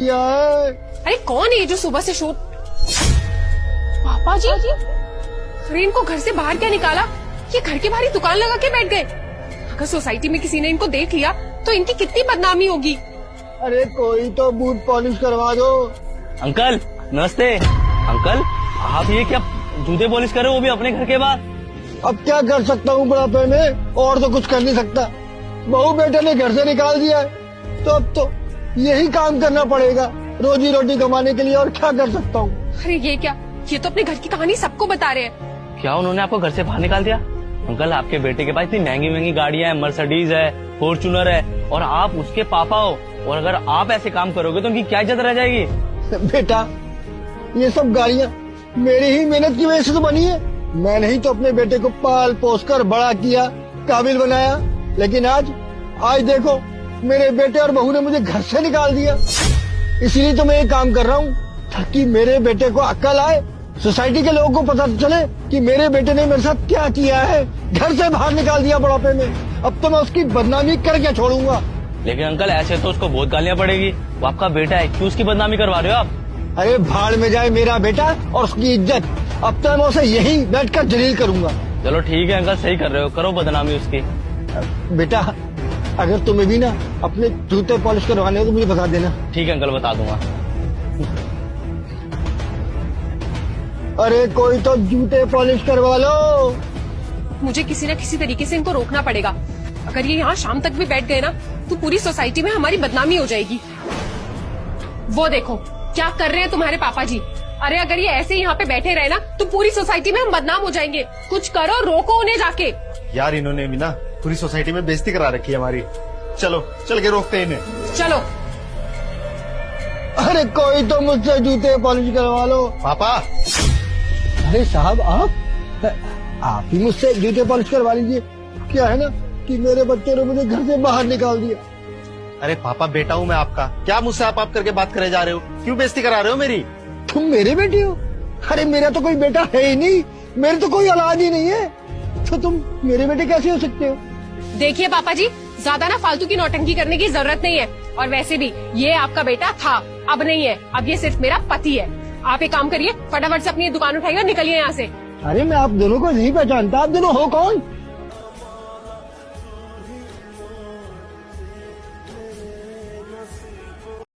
यार अरे कौन है ये जो सुबह से शोर? पापा जी, अरे इनको घर से बाहर क्या निकाला? ये घर के बाहर ही दुकान लगा के बैठ गए। अगर सोसाइटी में किसी ने इनको देख लिया तो इनकी कितनी बदनामी होगी। अरे कोई तो बूट पॉलिश करवा दो। अंकल नमस्ते। अंकल आप ये क्या जूते पॉलिश कर रहे हो, वो भी अपने घर के बाहर? अब क्या कर सकता हूँ बुढ़ापे में, और तो कुछ कर नहीं सकता। बहू बेटे ने घर से निकाल दिया है तो अब तो यही काम करना पड़ेगा रोजी रोटी कमाने के लिए, और क्या कर सकता हूँ। अरे ये क्या, ये तो अपने घर की कहानी सबको बता रहे हैं। क्या उन्होंने आपको घर से बाहर निकाल दिया? अंकल आपके बेटे के पास इतनी महंगी महंगी गाड़ियां हैं, मर्सिडीज है, फॉर्च्यूनर है, और आप उसके पापा हो, और अगर आप ऐसे काम करोगे तो उनकी क्या इज्जत रह जाएगी? बेटा ये सब गाड़ियाँ मेरी ही मेहनत की वजह से तो बनी है। मैंने ही तो अपने बेटे को पाल पोस कर बड़ा किया, काबिल बनाया। लेकिन आज देखो मेरे बेटे और बहू ने मुझे घर से निकाल दिया। इसीलिए तो मैं ये काम कर रहा हूँ ताकि मेरे बेटे को अक्ल आए, सोसाइटी के लोगों को पता चले कि मेरे बेटे ने मेरे साथ क्या किया है। घर से बाहर निकाल दिया बुढ़ापे में, अब तो मैं उसकी बदनामी करके छोड़ूंगा। लेकिन अंकल ऐसे तो उसको बहुत गालियां पड़ेगी, वो आपका बेटा है, क्यों उसकी बदनामी करवा रहे हो आप? अरे भाड़ में जाए मेरा बेटा और उसकी इज्जत। अब तो मैं उसे यही बैठकर जलील करूंगा। चलो ठीक है अंकल, सही कर रहे हो, करो बदनामी उसकी। बेटा अगर तुम्हें भी ना अपने जूते पॉलिश करवाने हो तो मुझे बता देना। ठीक है अंकल, बता दूंगा। अरे कोई तो जूते पॉलिश करवा लो। मुझे किसी न किसी तरीके से इनको रोकना पड़ेगा। अगर ये यहाँ शाम तक भी बैठ गए ना तो पूरी सोसाइटी में हमारी बदनामी हो जाएगी। वो देखो क्या कर रहे हैं तुम्हारे पापा जी। अरे अगर ये ऐसे ही यहाँ पे बैठे रहे ना तो पूरी सोसाइटी में हम बदनाम हो जाएंगे। कुछ करो, रोको उन्हें जाके। यार इन्होंने भी ना पूरी सोसाइटी में बेइज्जती करा रखी है हमारी। चलो चल के रोकते हैं इन्हें। चलो। अरे कोई तो मुझसे जूते पॉलिश करवा लो। पापा अरे साहब आप ही मुझसे जूते पॉलिश करवा लीजिए। क्या है ना कि मेरे बच्चों ने मुझे घर से बाहर निकाल दिया। अरे पापा बेटा हूँ मैं आपका, क्या मुझसे आप करके बात करे जा रहे हो? क्यों बेइज्जती करा रहे हो मेरी? तुम मेरे बेटे हो? अरे मेरा तो कोई बेटा है ही नहीं, मेरे तो कोई औलाद ही नहीं है, तो तुम मेरे बेटे कैसे हो सकते हो? देखिए पापा जी, ज्यादा ना फालतू की नौटंकी करने की जरूरत नहीं है। और वैसे भी ये आपका बेटा था, अब नहीं है, अब ये सिर्फ मेरा पति है। आप एक काम करिए, फटाफट से अपनी दुकान उठाइए और निकलिए यहाँ से। अरे मैं आप दोनों को नहीं पहचानता, आप दोनों हो कौन?